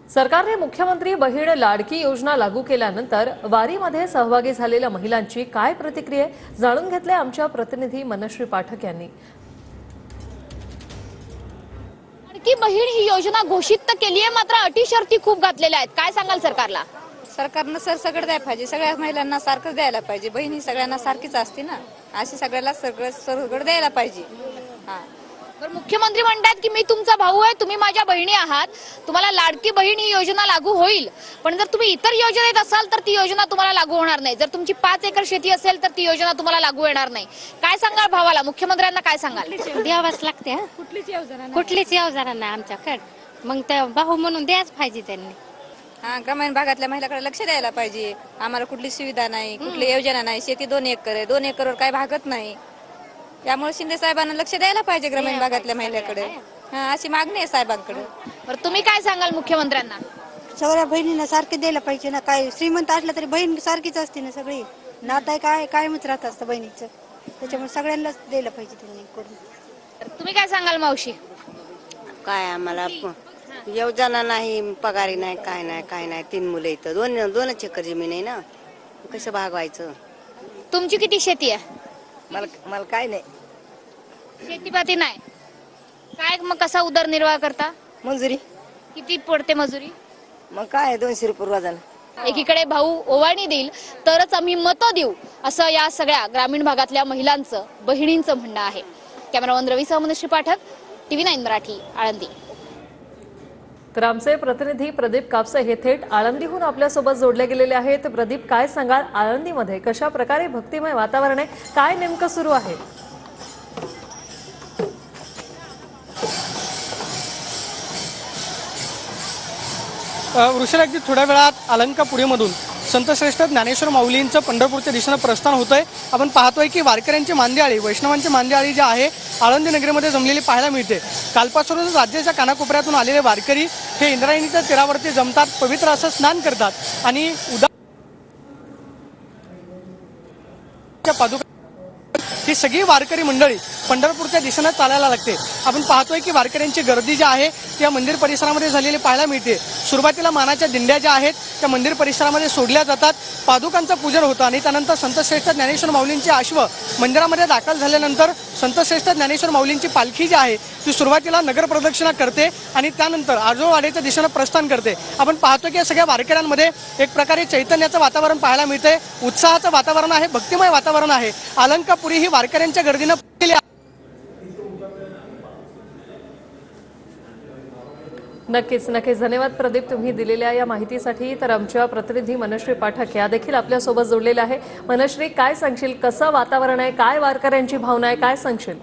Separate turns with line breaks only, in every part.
सरकारने मुख्यमंत्री बहीण लाडकी योजना लागू केल्यानंतर वारीमध्ये सहभागी झालेल्या महिलांची काय प्रतिक्रिया आहे जाणून घेतले आमच्या प्रतिनिधी मनश्री पाठक यांनी।
लाडकी बहीण ही योजना घोषित तर केली आहे, मात्र अटी शर्ती खूप घातलेल्या आहेत। काय सांगाल सरकारला?
सरकारनं सरसकट द्यायला पाहिजे, सगळ्या महिलांना सारखं द्यायला पाहिजे। बहिणी सगळ्यांना सारखीच असते ना, अशी सगळ्याला सरसकट द्यायला पाहिजे।
तर मुख्यमंत्री म्हणतात की मी तुमचा भाऊ आहे, तुम्ही माझ्या बहिणी आहात, तुम्हाला लाडकी बहीण ही योजना लागू होईल, पण जर तुम्ही इतर योजनेत असाल तर ती योजना तुम्हाला लागू होणार नाही। जर तुमची 5 एकर शेती असेल तर ती योजना तुम्हाला लागू येणार नाही। काय सांगाल भावाला? मुख्यमंत्र्यांना काय सांगाल?
द्यावाच लागते, कुठलीच योजना नाही आमच्याकडे, मग ते भाऊ म्हणून द्यायच पाहिजे त्यांनी। ग्रामीण भागातल्या महिलांकडे लक्ष द्यायला पाहिजे। आम्हाला कुठली सुविधा नाही, कुठली योजना नाही, शेती 2 एकर आहे, 2 एकरवर काय भागत नाही, त्यामुळे शिंदे साहेबांना लक्ष द्यायला पाहिजे ग्रामीण भागातल्या महिलांकडे। अशी मागणी आहे साहेबांकडे।
बरं, तुम्ही काय सांगाल मुख्यमंत्र्यांना?
सगळ्या बहिणींना सारखे द्यायला पाहिजे ना, काय श्रीमंत असलं तरी बहीण सारखीच असते ना, सगळी नाता काय कायमच राहत असतं बहिणीचं, त्याच्यामुळे सगळ्यांनाच द्यायला पाहिजे त्यांनी करून।
तुम्ही काय सांगाल मावशी?
काय आम्हाला योजना नाही, पगारी नाही, काय नाही। 3 मुलं इथं, 2 एकर जमीन आहे ना, कसं भागवायचं?
तुमची किती शेती आहे?
मला काय नाही,
शेतीपाती नाही, काय मग कसा उदरनिर्वाह करता?
मंजुरी
किती पडते मजुरी?
मग काय 200 रुपये रोजानं।
एकीकडे भाऊ ओवाळणी देईल तरच आम्ही मतं देऊ, असं या सगळ्या ग्रामीण भागातल्या महिलांचं, बहिणींचं म्हणणं आहे। कॅमेरामन रवीसह मनश्री पाठक, TV9 मराठी, आळंदी।
तर आमचे प्रतिनिधी प्रदीप कापसे हे थेट आळंदीहून आपल्यासोबत जोडले गेलेले आहेत। प्रदीप, काय सांगाल, आळंदीमध्ये कशा प्रकारे भक्तिमय वातावरण आहे, काय नेमकं सुरू आहे?
वृषाली, अगदी थोड्या वेळात अलंकापुरीमधून संतश्रेष्ठ ज्ञानेश्वर माऊलींचं पंढरपूरच्या दिशेनं प्रस्थान होतंय। आपण पाहतोय की वारकऱ्यांची मांदियाळी, वैष्णवांची मांदियाळी जी आहे आळंदी नगरीमध्ये जमलेली पाहायला मिळते। कालपासूनच राज्याच्या कानाकोपऱ्यातून आलेले वारकरी हे इंद्रायणीच्या तीरावरती जमतात, पवित्र असं स्नान करतात आणि पादुका ही सगळी वारकरी मंडळी पंढरपूरच्या दिशेनं चालायला लागते। आपण पाहतोय की वारकऱ्यांची गर्दी जी आहे त्या मंदिर परिसरामध्ये झालेली पाहायला मिळते। सुरुवातीला मानाच्या दिंड्या ज्या आहेत त्या मंदिर परिसरामध्ये सोडल्या जातात, पादुकांचं पूजन होतं आणि त्यानंतर संतश्रेष्ठ ज्ञानेश्वर माऊलींची अश्व मंदिरामध्ये दाखल झाल्यानंतर संतश्रेष्ठ ज्ञानेश्वर माऊलींची पालखी जी आहे ती सुरुवातीला नगर प्रदक्षिणा करते आणि त्यानंतर आजोळवाडीच्या दिशेनं प्रस्थान करते। आपण पाहतो की या सगळ्या वारकऱ्यांमध्ये एक प्रकारे चैतन्याचं वातावरण पाहायला मिळते, उत्साहाचं वातावरण आहे, भक्तिमय वातावरण आहे। अलंकापुरी ही वारकऱ्यांच्या गर्दीनं
नक्कीच धन्यवाद प्रदीप, तुम्ही दिलेल्या या माहितीसाठी। तर आमच्या प्रतिनिधी मनश्री पाठक या देखील आपल्यासोबत जोडलेल्या आहे। मनश्री, काय सांगशील, कसं वातावरण आहे, काय वारकऱ्यांची भावना आहे, काय सांगशील?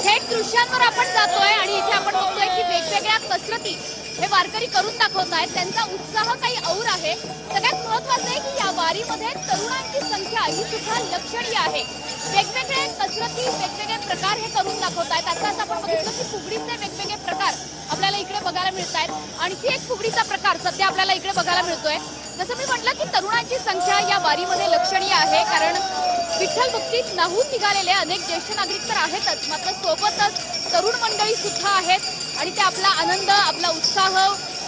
थेट दृश्यांवर आपण जातोय आणि इथे आपण बघतोय की वेगवेगळ्या कसरती हे वारकरी करून दाखवत आहेत, त्यांचा उत्साह काही और आहे। सगळ्यात महत्त्वाचं आहे की या वारीमध्ये तरुणांची संख्या ही सुद्धा लक्षणीय आहे। वेगवेगळे कसरती, वेगवेगळे प्रकार हे करून दाखवत आहेत। आता आपण बघितलं की फुगडीचे वेगवेगळे प्रकार आपल्याला इकडे बघायला मिळत आहेत। आणखी एक फुगडीचा प्रकार सध्या आपल्याला इकडे बघायला मिळतोय। जसं मी म्हटलं की तरुणांची संख्या या वारीमध्ये लक्षणीय आहे, कारण विठ्ठल भक्तीत नाहून निघालेले अनेक ज्येष्ठ नागरिक तर आहेतच, मात्र सोबतच तरुण मंडळी सुद्धा आहेत आणि ते आपला आनंद, आपला उत्साह,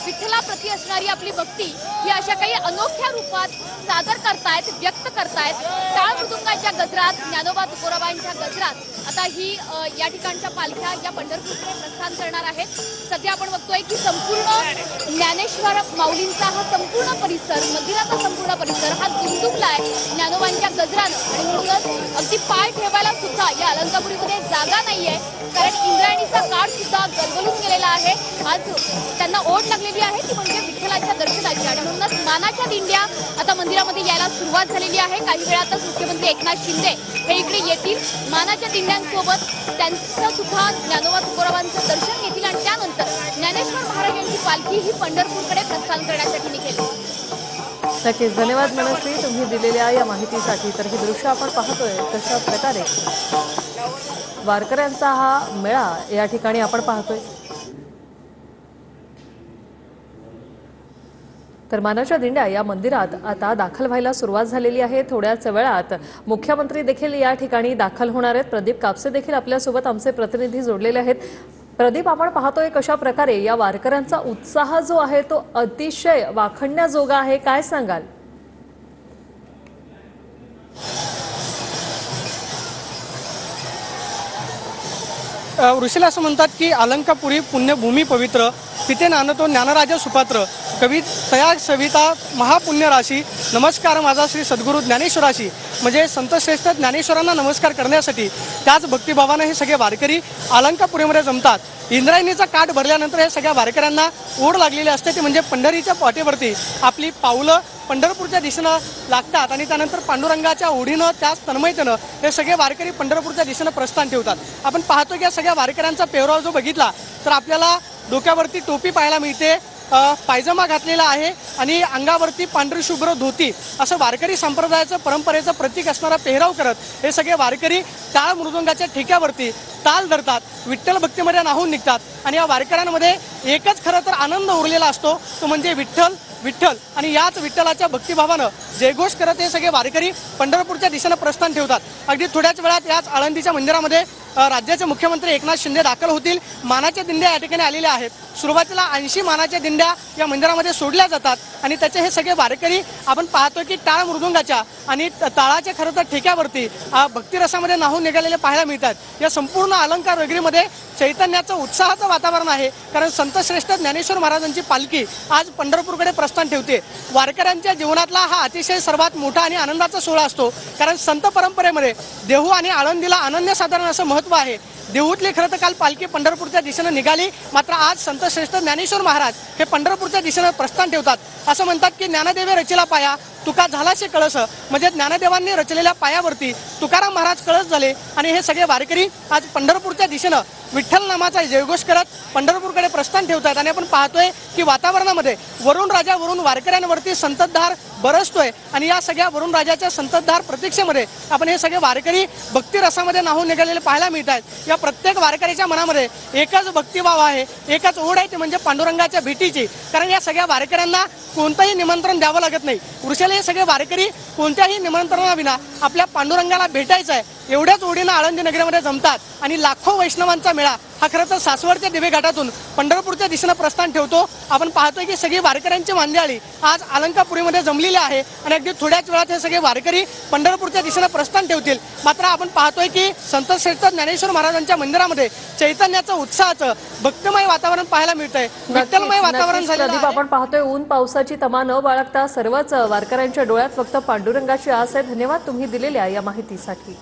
विठ्ठलाप्रती असणारी आपली भक्ती ही अशा काही अनोख्या रूपात सादर करतायत, व्यक्त करतायत। टाळ मृदुंगाच्या गजरात, ज्ञानोबा तुकोबांच्या गजरात आता ही या ठिकाणच्या पालख्या या पंढरपूरकडे प्रस्थान करणार आहेत। सध्या आपण बघतोय की संपूर्ण ज्ञानेश्वर माऊलींचा हा संपूर्ण परिसर, मंदिराचा संपूर्ण परिसर हा दुमदुमलाय ज्ञानोबांच्या गजरानं आणि म्हणूनच अगदी पाय ठेवायला सुद्धा या अलंकापुरीमध्ये जागा नाहीये, कारण इंद्रायणीचा काळ सुद्धा गलबलून गेलेला आहे। आज त्यांना ओढ लागलेली आहे ती म्हणजे विठ्ठलाच्या दर्शनाची आणि म्हणूनच मानाच्या दिंड्या आता मंदिरामध्ये यायला सुरुवात झालेली आहे। काही वेळातच मुख्यमंत्री एकनाथ शिंदे हे इकडे येतील, मानाच्या दिंड्यांसोबत त्यांचं सुद्धा ज्ञानोबा तुकोबांचं दर्शन घेतील आणि त्यानंतर ज्ञानेश्वर महाराज यांची पालखी ही पंढरपूरकडे प्रस्थान करण्यासाठी निघेल।
नक्कीच धन्यवाद मनश्री, तुम्ही दिलेल्या या माहितीसाठी। तर ही दृश्य आपण पाहतोय कशा प्रकारे वारकऱ्यांचा हा मेळा या ठिकाणी आपण पाहतोय। तर मानाच्या दिंड्या या मंदिरात आता दाखल व्हायला सुरुवात झालेली आहे। थोड्याच वेळात मुख्यमंत्री देखील या ठिकाणी दाखल होणार आहेत। प्रदीप कापसे देखील आपल्यासोबत आमचे प्रतिनिधी जोडलेले आहेत। प्रदीप, आपण पाहतोय कशा प्रकारे या वारकऱ्यांचा उत्साह जो आहे तो अतिशय वाखण्याजोगा आहे, काय सांगाल?
ऋषीला असं म्हणतात की अलंकापुरी पुण्यभूमी पवित्र, तिथे नांदतो ज्ञानराजा सुपात्र, कवी तया सविता महापुण्य राशी, नमस्कार माझा श्री सद्गुरू ज्ञानेश्वराशी। म्हणजे संतश्रेष्ठ ज्ञानेश्वरांना नमस्कार करण्यासाठी त्याच भक्तिभावानं हे सगळे वारकरी अलंकापुरीमध्ये जमतात। इंद्रायणीचा काठ भरल्यानंतर हे सगळ्या वारकऱ्यांना ओढ लागलेली असते, ती म्हणजे पंढरीच्या पाठीवरती आपली पावलं पंढरपूरच्या दिशेनं लागतात आणि त्यानंतर पांडुरंगाच्या ओढीनं त्याच तन्मयतेनं हे सगळे वारकरी पंढरपूरच्या दिशेनं प्रस्थान ठेवतात। आपण पाहतो की या सगळ्या वारकऱ्यांचा पेहराव जो बघितला तर आपल्याला डोक्यावरती टोपी पाहायला मिळते, पायजमा घातलेला आहे आणि अंगावरती पांढरी शुभ्र धोती, असं वारकरी संप्रदायाचं परंपरेचं प्रतीक असणारा पेहराव करत हे सगळे वारकरी टाळ मृदुंगाच्या ठेक्यावरती ताल धरतात, विठ्ठल भक्तीमध्ये नाहून निघतात। आणि या वारकऱ्यांमध्ये एकच खरं तर आनंद उरलेला असतो, तो म्हणजे विठ्ठल विठ्ठल। आणि याच विठ्ठलाच्या भक्तिभावानं जयघोष करत हे सगळे वारकरी पंढरपूरच्या दिशेनं प्रस्थान ठेवतात। अगदी थोड्याच वेळात याच आळंदीच्या मंदिरामध्ये राज्याचे मुख्यमंत्री एकनाथ शिंदे दाखल होतील। मानाच्या दिंड्या या ठिकाणी आलेल्या आहेत। सुरुवातीला 80 मानाच्या दिंड्या या मंदिरामध्ये सोडल्या जातात आणि त्याचे हे सगळे वारकरी आपण पाहतोय की टाळ मृदुंगाच्या आणि ताळाच्या खरं तर ठेक्यावरती भक्तिरसामध्ये नाहून निघालेले पाहायला मिळतात। या संपूर्ण अलंकार नगरीमध्ये चैतन्याचं उत्साहाचं वातावरण आहे, कारण संतश्रेष्ठ ज्ञानेश्वर महाराजांची पालखी आज पंढरपूरकडे प्रस्थान ठेवते। वारकऱ्यांच्या जीवनातला हा अतिशय सर्वात मोठा आणि आनंदाचा सोहळा असतो, कारण संत परंपरेमध्ये देहू आणि आळंदीला अनन्यसाधारण असं महत्त्व आहे। देहूतली खरं तर काल पालखी पंढरपूरच्या दिशेनं निघाली, मात्र आज संतश्रेष्ठ ज्ञानेश्वर महाराज हे पंढरपूरच्या दिशेनं प्रस्थान ठेवतात। असं म्हणतात की ज्ञानदेवे रचिला पाया तुका झालाशे कळस, म्हणजे ज्ञानदेवांनी रचलेल्या पायावरती तुकाराम महाराज कळस झाले आणि हे सगळे वारकरी आज पंढरपूरच्या दिशेनं विठ्ठल नामाचा जयघोष करत पंढरपूरकडे प्रस्थान ठेवतात। आणि आपण पाहतोय की वातावरणामध्ये वरुण राजा वरून वारकऱ्यांवरती संततधार बरसतोय आणि या सगळ्या वरुण राजाच्या संततधार प्रतीक्षेमध्ये आपण हे सगळे वारकरी भक्ती रसामध्ये नाहून निघालेले पाहायला मिळत आहेत। या प्रत्येक वारकऱ्याच्या मनामध्ये एकच भक्तिभाव आहे, एकच ओढ आहे, ती म्हणजे पांडुरंगाच्या भेटीची। कारण या सगळ्या वारकऱ्यांना कोणतंही निमंत्रण द्यावं लागत नाही। वृषाला हे सगळे वारकरी कोणत्याही निमंत्रणाविना आपल्या पांडुरंगाला भेटायचं आहे एवढ्याच ओढीनं आळंदी नगरीमध्ये जमतात आणि लाखो वैष्णवांचा मेळा हा खरं तर सासवडच्या दिवे घाटातून पंढरपूरच्या दिशेनं प्रस्थान ठेवतो। आपण पाहतोय की सगळी वारकऱ्यांची मांदियाळी आज अलंकापुरीमध्ये जमलेली आहे आणि अगदी थोड्याच वेळात हे सगळे वारकरी पंढरपूरच्या दिशेनं प्रस्थान ठेवतील। मात्र आपण पाहतोय की संतश्रेष्ठ ज्ञानेश्वर महाराजांच्या मंदिरामध्ये चैतन्याचं उत्साहाचं भक्तिमय वातावरण पाहायला मिळतंय, विठ्ठलमय वातावरण झालेलं
प्रदीप,
आहे।
आपण पाहतोय ऊन पावसाची तमा न बाळगता सर्वच वारकऱ्यांच्या डोळ्यात फक्त पांडुरंगाची आस आहे। धन्यवाद तुम्ही दिलेल्या या माहितीसाठी।